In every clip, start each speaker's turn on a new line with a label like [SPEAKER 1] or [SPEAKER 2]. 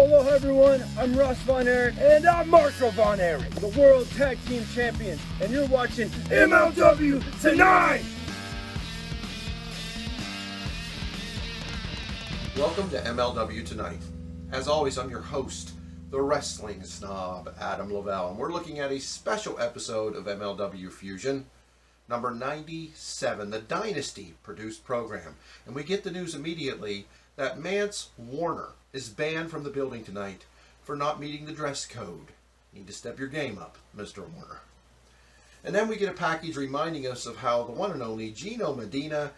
[SPEAKER 1] Hello everyone, I'm Russ Von Erich. And I'm Marshall Von Erich, the World Tag Team Champions. And you're watching MLW Tonight!
[SPEAKER 2] Welcome to MLW Tonight. As always, I'm your host, the wrestling snob, Adam Lavelle. And we're looking at a special episode of MLW Fusion, number 97, the Dynasty produced program. And we get the news immediately that Mance Warner is banned from the building tonight for not meeting the dress code. You need to step your game up, Mr. Warner. And then we get a package reminding us of how the one and only Gino Medina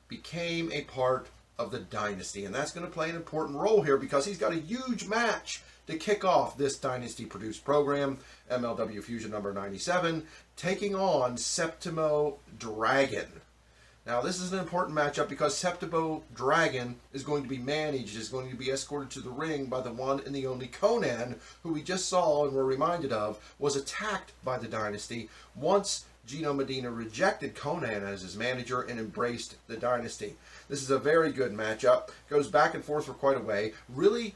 [SPEAKER 2] became a part of the Dynasty. And that's going to play an important role here because he's got a huge match to kick off this Dynasty-produced program, MLW Fusion number 97, taking on Septimo Dragon. Now, this is an important matchup because Septimo Dragon is going to be managed, is going to be escorted to the ring by the one and the only Konnan, who we just saw and were reminded of, was attacked by the Dynasty once Gino Medina rejected Konnan as his manager and embraced the Dynasty. This is a very good matchup. Goes back and forth for quite a way. Really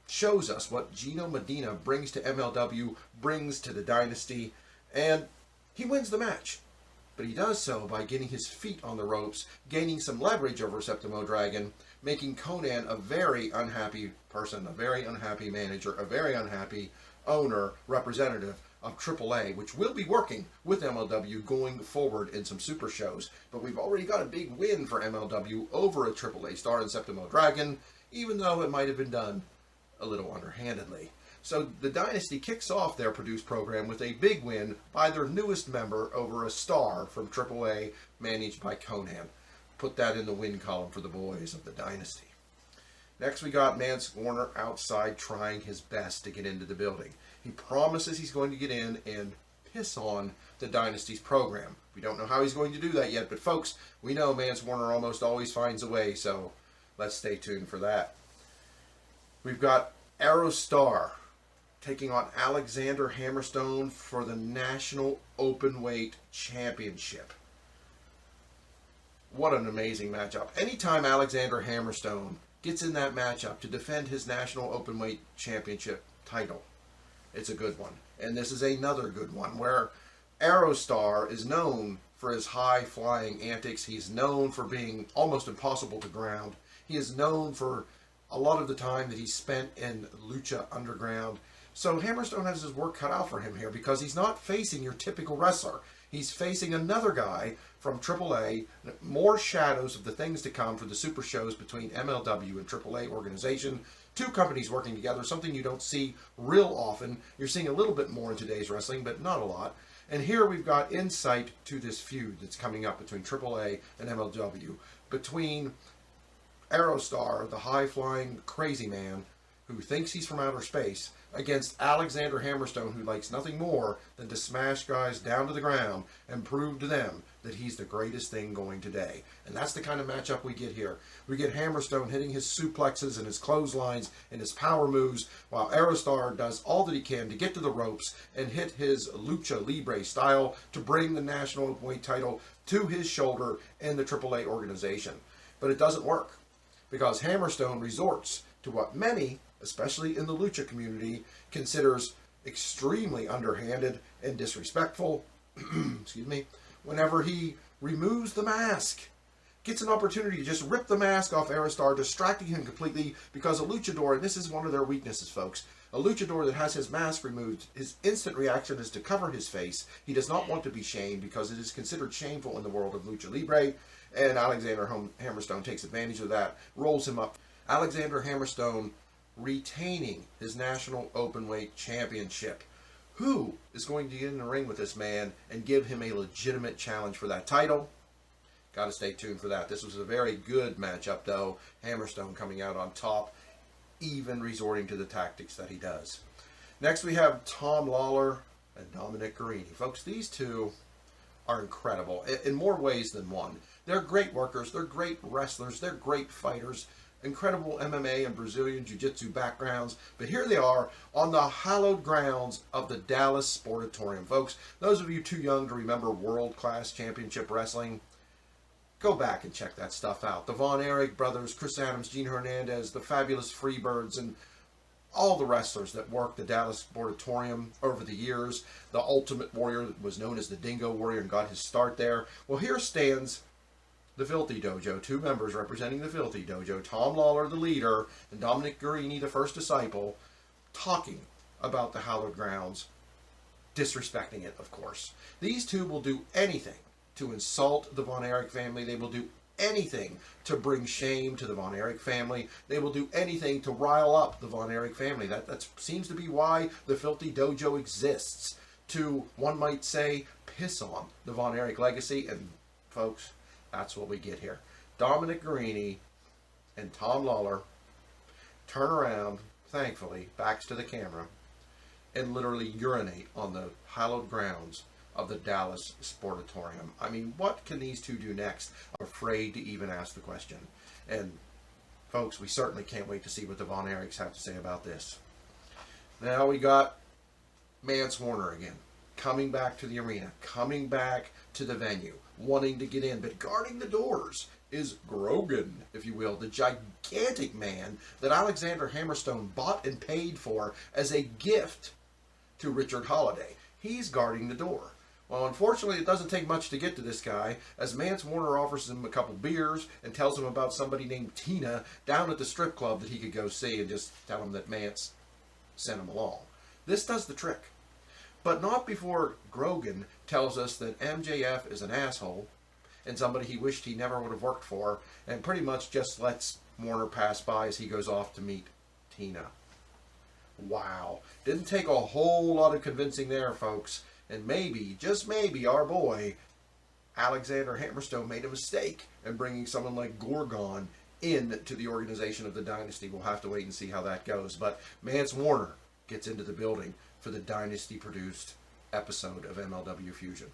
[SPEAKER 2] shows us what Gino Medina brings to MLW, brings to the Dynasty, and he wins the match. But he does so by getting his feet on the ropes, gaining some leverage over Septimo Dragon, making Konnan a very unhappy person, a very unhappy manager, a very unhappy owner, representative of AAA, which will be working with MLW going forward in some super shows. But we've already got a big win for MLW over a AAA star in Septimo Dragon, even though it might have been done a little underhandedly. So the Dynasty kicks off their produced program with a big win by their newest member over a star from AAA managed by Konnan. Put that in the win column for the boys of the Dynasty. Next we got Mance Warner outside trying his best to get into the building. He promises he's going to get in and piss on the Dynasty's program. We don't know how he's going to do that yet, but folks, we know Mance Warner almost always finds a way, so let's stay tuned for that. We've got Aerostar taking on Alexander Hammerstone for the National Openweight Championship. What an amazing matchup. Anytime Alexander Hammerstone gets in that matchup to defend his National Openweight Championship title, it's a good one. And this is another good one where Aerostar is known for his high-flying antics. He's known for being almost impossible to ground. He is known for a lot of the time that he's spent in Lucha Underground. So Hammerstone has his work cut out for him here because he's not facing your typical wrestler. He's facing another guy from AAA, more shadows of the things to come for the super shows between MLW and AAA organization. Two companies working together, something you don't see real often. You're seeing a little bit more in today's wrestling, but not a lot. And here we've got insight to this feud that's coming up between AAA and MLW, between Aerostar, the high-flying crazy man who thinks he's from outer space, against Alexander Hammerstone, who likes nothing more than to smash guys down to the ground and prove to them that he's the greatest thing going today. And that's the kind of matchup we get here. We get Hammerstone hitting his suplexes and his clotheslines and his power moves, while Aerostar does all that he can to get to the ropes and hit his Lucha Libre style to bring the National Openweight title to his shoulder in the AAA organization. But it doesn't work, because Hammerstone resorts to what many, especially in the Lucha community, considers extremely underhanded and disrespectful, excuse me, whenever he removes the mask. Gets an opportunity to just rip the mask off Aerostar, distracting him completely, because a luchador, and this is one of their weaknesses, folks, a luchador that has his mask removed, his instant reaction is to cover his face. He does not want to be shamed because it is considered shameful in the world of Lucha Libre, and Alexander Hammerstone takes advantage of that, rolls him up. Alexander Hammerstone retaining his National Openweight Championship. Who is going to get in the ring with this man and give him a legitimate challenge for that title? Got to stay tuned for that. This was a very good matchup, though. Hammerstone coming out on top, even resorting to the tactics that he does. Next, we have Tom Lawler and Dominic Guarini. Folks, these two are incredible in more ways than one. They're great workers. They're great wrestlers. They're great fighters. Incredible MMA and Brazilian Jiu-Jitsu backgrounds, but here they are on the hallowed grounds of the Dallas Sportatorium. Folks, those of you too young to remember world-class championship wrestling, go back and check that stuff out. The Von Erich brothers, Chris Adams, Gene Hernandez, the fabulous Freebirds, and all the wrestlers that worked the Dallas Sportatorium over the years. The Ultimate Warrior was known as the Dingo Warrior and got his start there. Well, here stands the Filthy Dojo, 2 members representing the Filthy Dojo, Tom Lawler, the leader, and Dominic Guarini, the first disciple, talking about the hallowed grounds, disrespecting it, of course. These two will do anything to insult the Von Erich family. They will do anything to bring shame to the Von Erich family. They will do anything to rile up the Von Erich family. That seems to be why the Filthy Dojo exists. To, one might say, piss on the Von Erich legacy. And folks, that's what we get here. Dominic Guarini and Tom Lawler turn around, thankfully, backs to the camera, and literally urinate on the hallowed grounds of the Dallas Sportatorium. I mean, what can these two do next? I'm afraid to even ask the question. And folks, we certainly can't wait to see what the Von Erichs have to say about this. Now we got Mance Warner again, coming back to the arena, coming back to the venue, wanting to get in, but guarding the doors is Grogan, if you will, the gigantic man that Alexander Hammerstone bought and paid for as a gift to Richard Holliday. He's guarding the door. Well, unfortunately, it doesn't take much to get to this guy, as Mance Warner offers him a couple beers and tells him about somebody named Tina down at the strip club that he could go see, and just tell him that Mance sent him along. This does the trick. But not before Grogan tells us that MJF is an asshole and somebody he wished he never would have worked for, and pretty much just lets Warner pass by as he goes off to meet Tina. Wow. Didn't take a whole lot of convincing there, folks. And maybe, just maybe, our boy Alexander Hammerstone made a mistake in bringing someone like Grogan into the organization of the Dynasty. We'll have to wait and see how that goes. But Mance Warner gets into the building for the Dynasty-produced episode of MLW Fusion.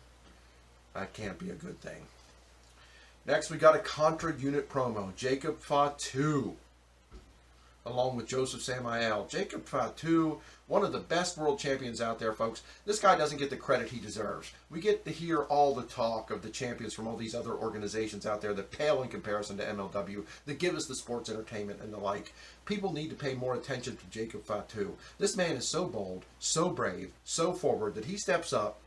[SPEAKER 2] That can't be a good thing. Next, we got a Contra Unit promo. Jacob Fatu, along with Joseph Samael. Jacob Fatu, one of the best world champions out there, folks. This guy doesn't get the credit he deserves. We get to hear all the talk of the champions from all these other organizations out there that pale in comparison to MLW, that give us the sports entertainment and the like. People need to pay more attention to Jacob Fatu. This man is so bold, so brave, so forward, that he steps up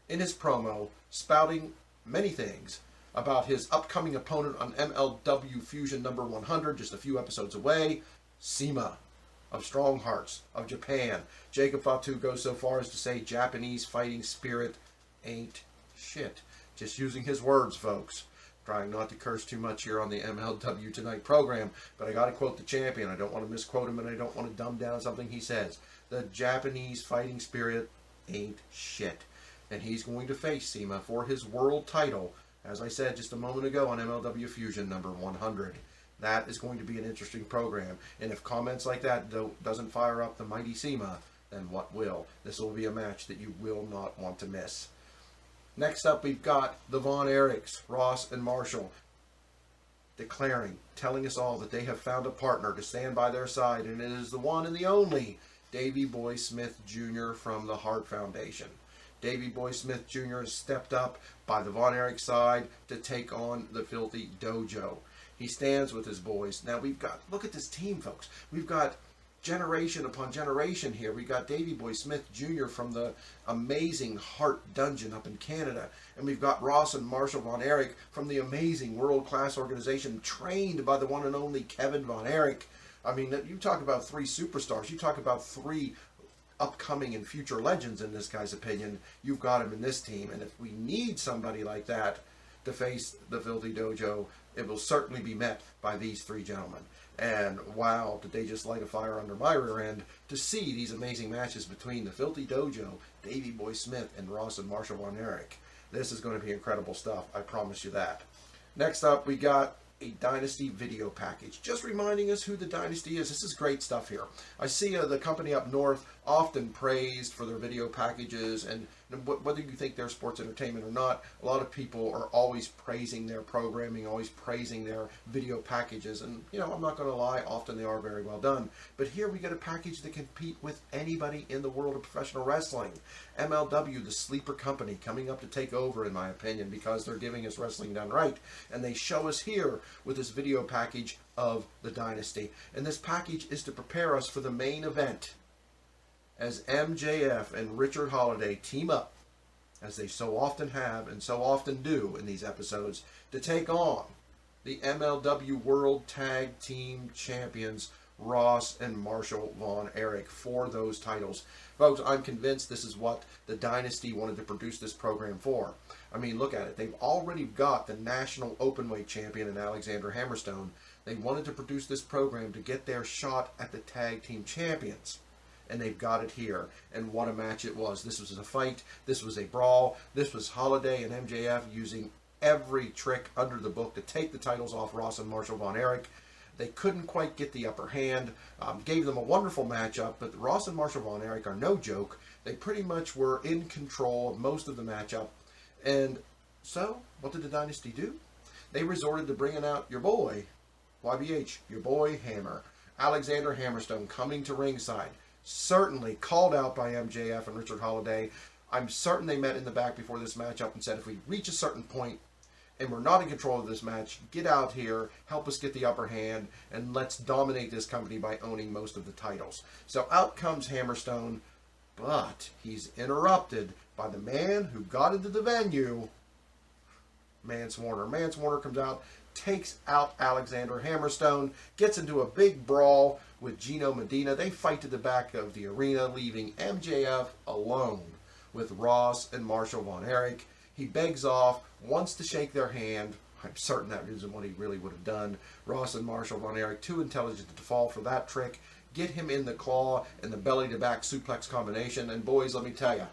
[SPEAKER 2] in his promo, spouting many things about his upcoming opponent on MLW Fusion number 100, just a few episodes away, CIMA of Strong Hearts of Japan. Jacob Fatu goes so far as to say Japanese fighting spirit ain't shit. Just using his words, folks. Trying not to curse too much here on the MLW Tonight program, but I got to quote the champion. I don't want to misquote him, and I don't want to dumb down something he says. The Japanese fighting spirit ain't shit. And he's going to face CIMA for his world title, as I said just a moment ago, on MLW Fusion number 100. That is going to be an interesting program. And if comments like that doesn't fire up the mighty CIMA, then what will? This will be a match that you will not want to miss. Next up, we've got the Von Erichs, Ross and Marshall, declaring, telling us all that they have found a partner to stand by their side, and it is the one and the only Davey Boy Smith Jr. from the Hart Foundation. Davey Boy Smith Jr. has stepped up by the Von Erich side to take on the Filthy Dojo. He stands with his boys. Now we've got, look at this team, folks. We've got generation upon generation here. We got Davey Boy Smith Jr. from the amazing Hart Dungeon up in Canada. And we've got Ross and Marshall Von Erich from the amazing world-class organization trained by the one and only Kevin Von Erich. I mean, you talk about 3 superstars. You talk about 3 upcoming and future legends in this guy's opinion. You've got him in this team. And if we need somebody like that to face the Filthy Dojo, it will certainly be met by these 3 gentlemen. And wow, did they just light a fire under my rear end to see these amazing matches between the Filthy Dojo, Davey Boy Smith, and Ross and Marshall Von Erich. This is going to be incredible stuff, I promise you that. Next up, we got a Dynasty video package, just reminding us who the Dynasty is. This is great stuff here. I see the company up north often praised for their video packages, and And whether you think they're sports entertainment or not, a lot of people are always praising their programming, always praising their video packages. And, you know, I'm not going to lie, often they are very well done. But here we get a package that can compete with anybody in the world of professional wrestling. MLW, the sleeper company, coming up to take over, in my opinion, because they're giving us wrestling done right. And they show us here with this video package of the Dynasty. And this package is to prepare us for the main event, as MJF and Richard Holliday team up, as they so often have and so often do in these episodes, to take on the MLW World Tag Team Champions, Ross and Marshall Von Erich, for those titles. Folks, I'm convinced this is what the Dynasty wanted to produce this program for. I mean, look at it. They've already got the national openweight champion in Alexander Hammerstone. They wanted to produce this program to get their shot at the tag team champions. And they've got it here. And what a match it was. This was a fight. This was a brawl. This was Holliday and MJF using every trick under the book to take the titles off Ross and Marshall Von Erich. They couldn't quite get the upper hand. Gave them a wonderful matchup, but Ross and Marshall Von Erich are no joke. They pretty much were in control of most of the matchup. And so, what did the Dynasty do? They resorted to bringing out your boy, YBH, your boy Hammer. Alexander Hammerstone coming to ringside. Certainly called out by MJF and Richard Holliday. I'm certain they met in the back before this matchup and said, if we reach a certain point and we're not in control of this match, get out here, help us get the upper hand, and let's dominate this company by owning most of the titles. So out comes Hammerstone, but he's interrupted by the man who got into the venue, Mance Warner. Mance Warner comes out, takes out Alexander Hammerstone, gets into a big brawl with Gino Medina. They fight to the back of the arena, leaving MJF alone with Ross and Marshall Von Erich. He begs off, wants to shake their hand. I'm certain that isn't what he really would have done. Ross and Marshall Von Erich, too intelligent to fall for that trick, get him in the claw and the belly-to-back suplex combination. And boys, let me tell you,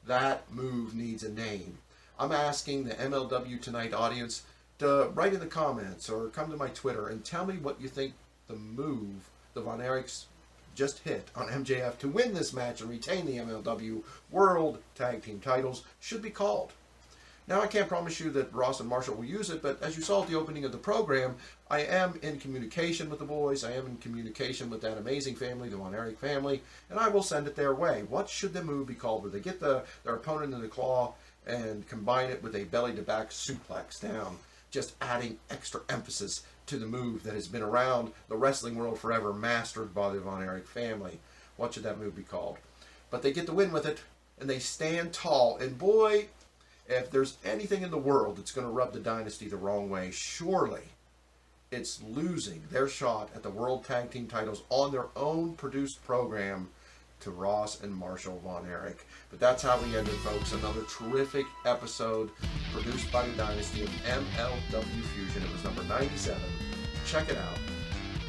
[SPEAKER 2] that move needs a name. I'm asking the MLW Tonight audience to write in the comments or come to my Twitter and tell me what you think the move the Von Erichs just hit on MJF to win this match and retain the MLW World Tag Team titles should be called. Now, I can't promise you that Ross and Marshall will use it, but as you saw at the opening of the program, I am in communication with the boys. I am in communication with that amazing family, the Von Erich family, and I will send it their way. What should the move be called? Where they get their opponent in the claw and combine it with a belly-to-back suplex down, just adding extra emphasis to the move that has been around the wrestling world forever, mastered by the Von Erich family. What should that move be called? But they get the win with it, and they stand tall. And boy, if there's anything in the world that's going to rub the Dynasty the wrong way, surely it's losing their shot at the World Tag Team titles on their own produced program to Ross and Marshall Von Erich. But that's how we ended, folks. Another terrific episode produced by the Dynasty of MLW Fusion. It was number 97. Check it out.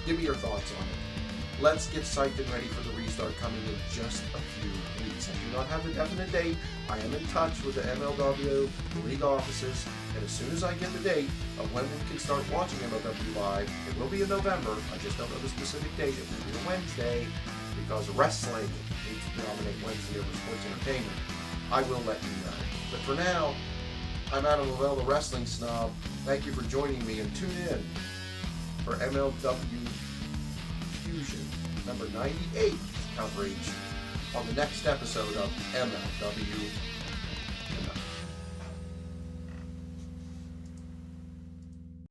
[SPEAKER 2] Give me your thoughts on it. Let's get psyched and ready for the restart coming in just a few weeks. I do not have a definite date. I am in touch with the MLW, the league offices, and as soon as I get the date of when we can start watching MLW Live, it will be in November. I just don't know the specific date. It will be a Wednesday, because wrestling needs to dominate Wednesday over sports entertainment. I will let you know. But for now, I'm Adam Lavelle, the Wrestling Snob. Thank you for joining me, and tune in for MLW Fusion number 98 coverage on the next episode of MLW